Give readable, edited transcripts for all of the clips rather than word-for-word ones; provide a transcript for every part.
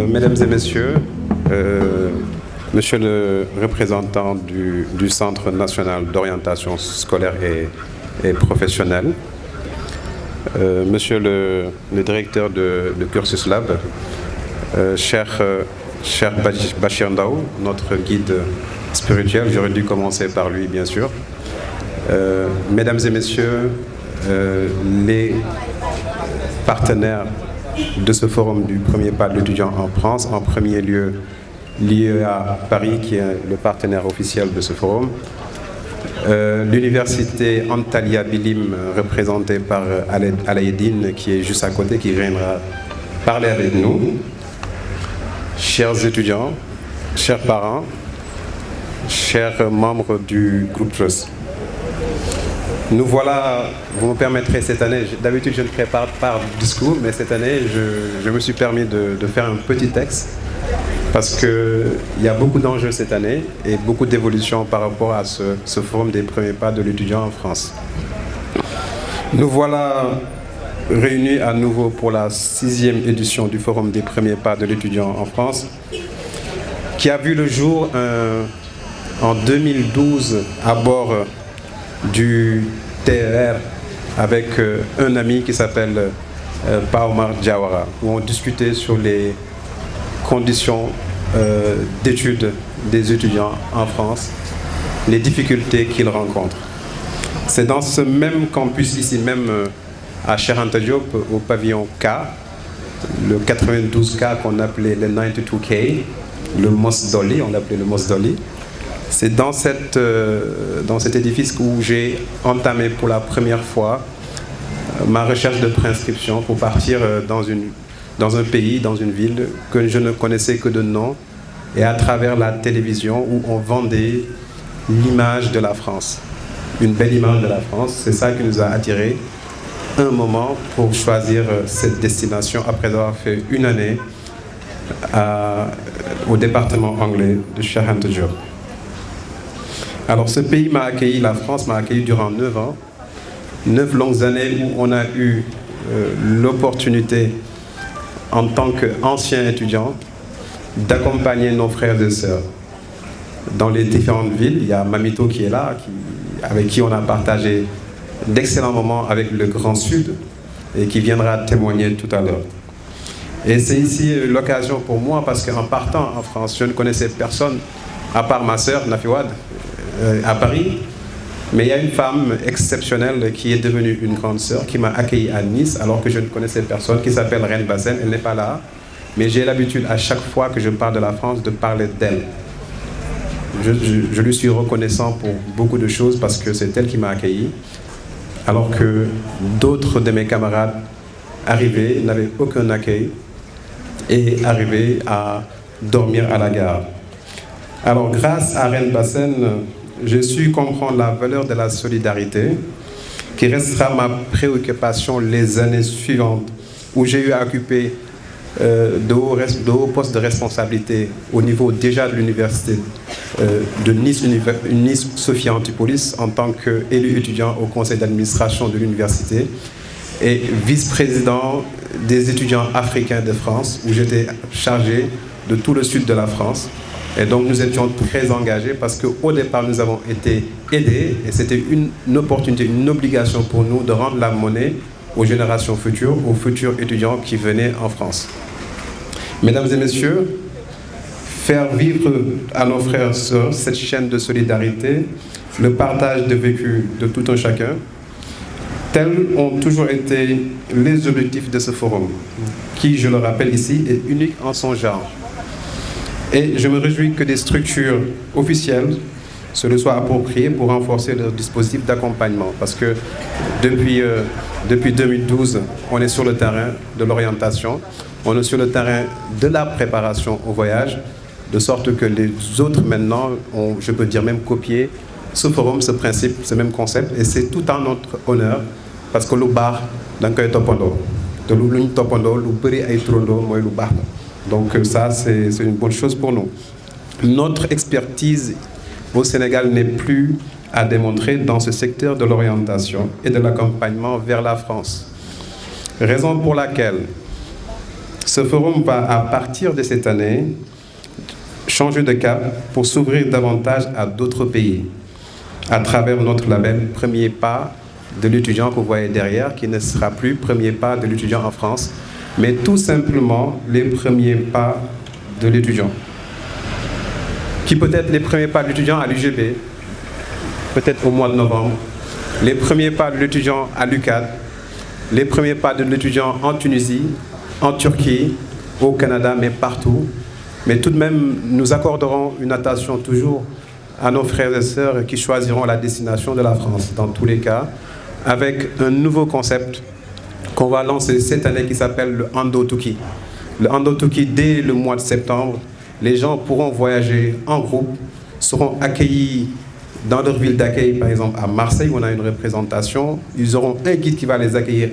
Mesdames et messieurs, monsieur le représentant du Centre national d'orientation scolaire et professionnelle, monsieur le directeur de Cursus Lab, cher Bachir Ndao, notre guide spirituel, j'aurais dû commencer par lui bien sûr. Mesdames et messieurs, les partenaires de ce forum du premier pas de l'étudiant en France, en premier lieu l'IEA Paris qui est le partenaire officiel de ce forum, l'université Antalya Bilim représentée par Alaïdine qui est juste à côté, qui viendra parler avec nous, chers étudiants, chers parents, chers membres du groupe TRUST. Nous voilà, vous me permettrez cette année, d'habitude je ne prépare pas de discours, mais cette année je me suis permis de faire un petit texte parce qu'il y a beaucoup d'enjeux cette année et beaucoup d'évolutions par rapport à ce forum des premiers pas de l'étudiant en France. Nous voilà réunis à nouveau pour la 6e édition du forum des premiers pas de l'étudiant en France qui a vu le jour en 2012 à bord du TER avec un ami qui s'appelle Paomar Diawara, où on discutait sur les conditions d'études des étudiants en France, les difficultés qu'ils rencontrent. C'est dans ce même campus, ici même à Cheikh Anta Diop, au pavillon K, le 92K qu'on appelait le 92K, le Mos Doli, on l'appelait le Mos Doli. C'est dans cet édifice où j'ai entamé pour la première fois ma recherche de préinscription pour partir dans un pays, dans une ville que je ne connaissais que de nom, et à travers la télévision où on vendait l'image de la France. Une belle image de la France, c'est ça qui nous a attirés un moment pour choisir cette destination après avoir fait une année au département anglais de Cheikh Anta Diop. Alors ce pays m'a accueilli, la France m'a accueilli durant 9 ans, 9 longues années où on a eu l'opportunité en tant qu'anciens étudiants d'accompagner nos frères et sœurs dans les différentes villes. Il y a Mamito qui est là, avec qui on a partagé d'excellents moments avec le Grand Sud et qui viendra témoigner tout à l'heure. Et c'est ici l'occasion pour moi parce qu'en partant en France, je ne connaissais personne à part ma sœur Nafiwad à Paris, mais il y a une femme exceptionnelle qui est devenue une grande sœur qui m'a accueilli à Nice alors que je ne connaissais personne, qui s'appelle Reine Bassène. Elle n'est pas là, mais j'ai l'habitude à chaque fois que je parle de la France de parler d'elle. Je lui suis reconnaissant pour beaucoup de choses parce que c'est elle qui m'a accueilli, alors que d'autres de mes camarades arrivaient, n'avaient aucun accueil et arrivaient à dormir à la gare. Alors grâce à Reine Bassène, j'ai su comprendre la valeur de la solidarité, qui restera ma préoccupation les années suivantes, où j'ai eu à occuper de hauts postes de responsabilité au niveau déjà de l'université de Nice, Nice Sophia Antipolis, en tant qu'élu étudiant au conseil d'administration de l'université, et vice-président des étudiants africains de France, où j'étais chargé de tout le sud de la France. Et donc nous étions très engagés parce qu'au départ nous avons été aidés et c'était une opportunité, une obligation pour nous de rendre la monnaie aux générations futures, aux futurs étudiants qui venaient en France. Mesdames et messieurs, faire vivre à nos frères et sœurs cette chaîne de solidarité, le partage de vécu de tout un chacun, tels ont toujours été les objectifs de ce forum, qui, je le rappelle ici, est unique en son genre. Et je me réjouis que des structures officielles se le soient appropriées pour renforcer leur dispositif d'accompagnement. Parce que depuis 2012, on est sur le terrain de l'orientation, on est sur le terrain de la préparation au voyage, de sorte que les autres maintenant ont, je peux dire même copié ce forum, ce principe, ce même concept. Et c'est tout en notre honneur, parce que le bar, dans le topando, de l'oulogne topando, le beri ay trondo, moi le bar. Donc ça, c'est une bonne chose pour nous. Notre expertise au Sénégal n'est plus à démontrer dans ce secteur de l'orientation et de l'accompagnement vers la France. Raison pour laquelle Ce forum va, à partir de cette année, changer de cap pour s'ouvrir davantage à d'autres pays, à travers notre label Premier Pas de l'étudiant que vous voyez derrière, qui ne sera plus Premier Pas de l'étudiant en France, mais tout simplement les premiers pas de l'étudiant. Qui peut être les premiers pas de l'étudiant à l'UGB, peut-être au mois de novembre, les premiers pas de l'étudiant à l'UCAD, les premiers pas de l'étudiant en Tunisie, en Turquie, au Canada, mais partout. Mais tout de même, nous accorderons une attention toujours à nos frères et sœurs qui choisiront la destination de la France, dans tous les cas, avec un nouveau concept qu'on va lancer cette année qui s'appelle le Ando-Tuki. Le Ando-Tuki, dès le mois de septembre, les gens pourront voyager en groupe, seront accueillis dans leur ville d'accueil, par exemple à Marseille, où on a une représentation. Ils auront un guide qui va les accueillir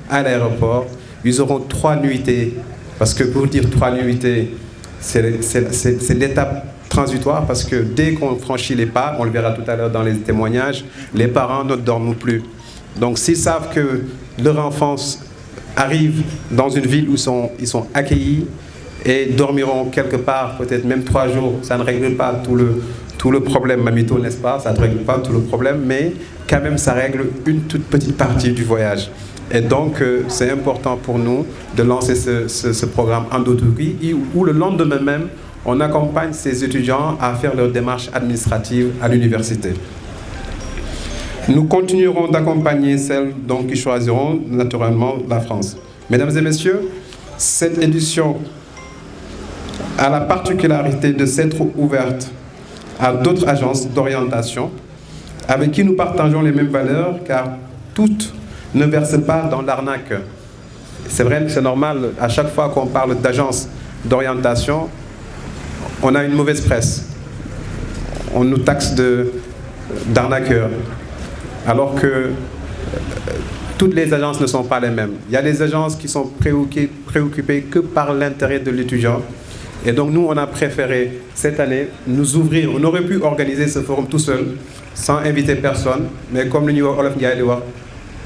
à l'aéroport. Ils auront 3 nuitées, parce que pour dire 3 nuitées, c'est l'étape transitoire, parce que dès qu'on franchit les pas, on le verra tout à l'heure dans les témoignages, les parents ne dorment plus. Donc s'ils savent que leur enfance arrive dans une ville où ils sont accueillis et dormiront quelque part, peut-être même 3 jours, ça ne règle pas tout le problème, Mamito, n'est-ce pas? Ça ne règle pas tout le problème, mais quand même ça règle une toute petite partie du voyage. Et donc, c'est important pour nous de lancer ce programme Ando-Tuki, où le lendemain même, on accompagne ces étudiants à faire leurs démarches administratives à l'université. Nous continuerons d'accompagner celles donc, qui choisiront naturellement la France. Mesdames et messieurs, cette édition a la particularité de s'être ouverte à d'autres agences d'orientation avec qui nous partageons les mêmes valeurs, car toutes ne versent pas dans l'arnaque. C'est vrai, c'est normal, à chaque fois qu'on parle d'agence d'orientation, on a une mauvaise presse. On nous taxe d'arnaqueurs. Alors que toutes les agences ne sont pas les mêmes. Il y a des agences qui sont préoccupées que par l'intérêt de l'étudiant. Et donc nous, on a préféré cette année nous ouvrir. On aurait pu organiser ce forum tout seul, sans inviter personne, mais comme le niveau Olof Ndiaye dit wax,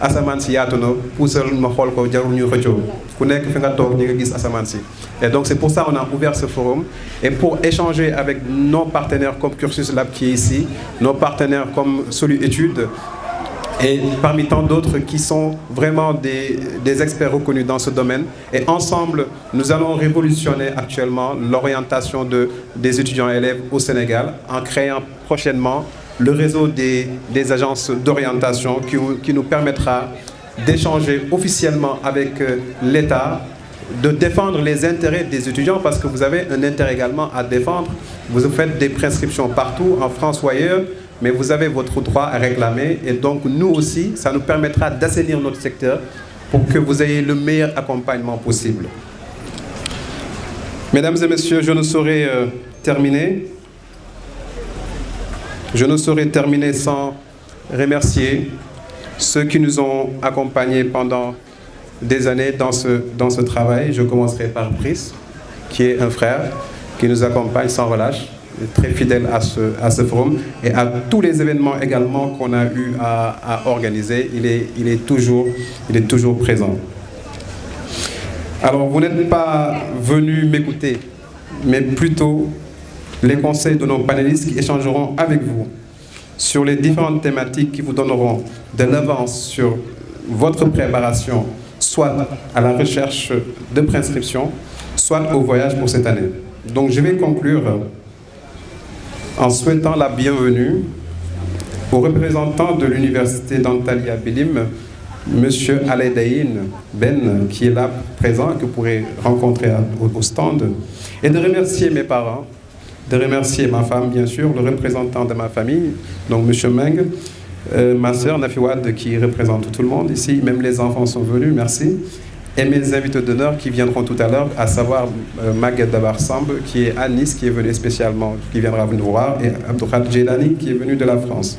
asamaan si yaatu na puusal ma xool ko jarul ñu xëccoo ku nekk fi nga toog ñi nga gis asamaan si. Et donc c'est pour ça qu'on a ouvert ce forum et pour échanger avec nos partenaires comme Cursus Lab qui est ici, nos partenaires comme Solu Études et parmi tant d'autres qui sont vraiment des experts reconnus dans ce domaine. Et ensemble, nous allons révolutionner actuellement l'orientation des étudiants et élèves au Sénégal en créant prochainement le réseau des agences d'orientation qui nous permettra d'échanger officiellement avec l'État, de défendre les intérêts des étudiants parce que vous avez un intérêt également à défendre. Vous faites des prescriptions partout, en France ou ailleurs, mais vous avez votre droit à réclamer. Et donc nous aussi, ça nous permettra d'assainir notre secteur pour que vous ayez le meilleur accompagnement possible. Mesdames et messieurs, je ne saurais terminer. Je ne saurais terminer sans remercier ceux qui nous ont accompagnés pendant des années dans ce travail. Je commencerai par Brice, qui est un frère, qui nous accompagne sans relâche, très fidèle à ce forum et à tous les événements également qu'on a eu à organiser. Il est toujours présent. Alors, vous n'êtes pas venu m'écouter, mais plutôt les conseils de nos panélistes qui échangeront avec vous sur les différentes thématiques qui vous donneront de l'avance sur votre préparation, soit à la recherche de prescription, soit au voyage pour cette année. Donc je vais conclure en souhaitant la bienvenue aux représentants de l'Université d'Antalya Bilim, M. Aleidaïn Ben, qui est là présent, que vous pourrez rencontrer au stand, et de remercier mes parents, de remercier ma femme, bien sûr, le représentant de ma famille, donc M. Meng, ma sœur Nafiwad, qui représente tout le monde ici, même les enfants sont venus, merci, et mes invités d'honneur qui viendront tout à l'heure, à savoir Maguette Dabar-Samb, qui est à Nice, qui est venu spécialement, qui viendra nous voir, et Abdourad Djelani, qui est venu de la France.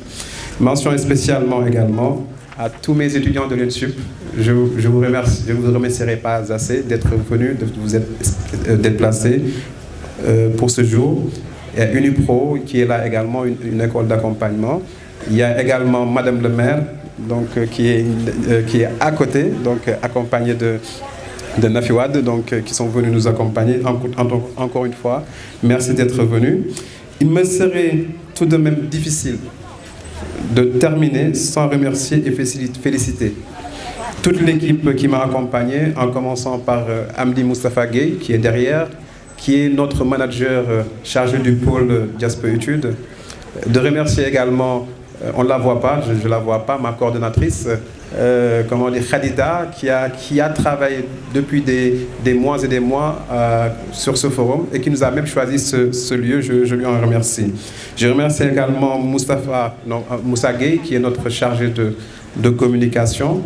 Mention spécialement également à tous mes étudiants de l'ENSUP. Je vous remercie, je ne vous remercierai pas assez d'être venus, de vous être déplacés pour ce jour. Il y a Unipro qui est là également, une école d'accompagnement. Il y a également Madame le maire donc, qui est à côté, donc accompagnée de Nafiwad, donc, qui sont venus nous accompagner encore une fois. Merci d'être venus. Il me serait tout de même difficile de terminer sans remercier et féliciter toute l'équipe qui m'a accompagné, en commençant par Amdi Moustapha Gueye, qui est derrière, qui est notre manager chargé du pôle Diaspora Études. De remercier également, on ne la voit pas, je ne la vois pas, ma coordonnatrice, Khadida, qui a travaillé depuis des mois et des mois sur ce forum et qui nous a même choisi ce lieu, je lui en remercie. Je remercie également Moussa Gueye, qui est notre chargé de communication.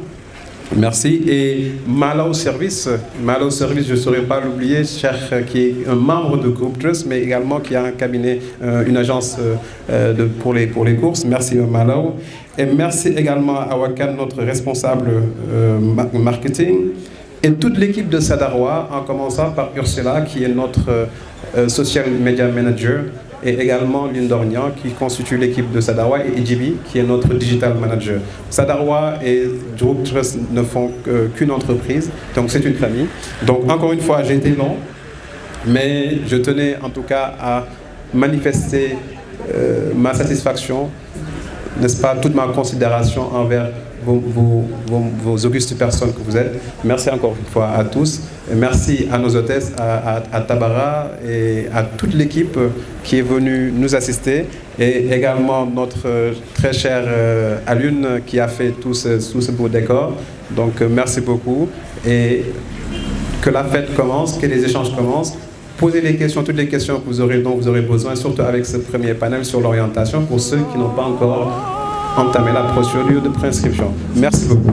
Merci. Et Mala au service, je ne saurais pas l'oublier, Cheikh, qui est un membre de Groupe Trust, mais également qui a un cabinet, une agence pour les courses. Merci Mala. Et merci également à Wakan, notre responsable marketing, et toute l'équipe de Sadarwa, en commençant par Ursula, qui est notre social media manager, et également Lindornian, qui constitue l'équipe de Sadarwa, et Ijibi, qui est notre digital manager. Sadarwa et Groupe Trust ne font qu'une entreprise, donc c'est une famille. Donc encore une fois, j'ai été long, mais je tenais en tout cas à manifester ma satisfaction, n'est-ce pas, toute ma considération envers vos augustes personnes que vous êtes. Merci encore une fois à tous. Et merci à nos hôtesses, à Tabara et à toute l'équipe qui est venue nous assister. Et également notre très chère Alune qui a fait tout ce beau décor. Donc merci beaucoup. Et que la fête commence, que les échanges commencent. Posez les questions, toutes les questions dont vous aurez besoin, surtout avec ce premier panel sur l'orientation pour ceux qui n'ont pas encore entamé la procédure de préinscription. Merci beaucoup.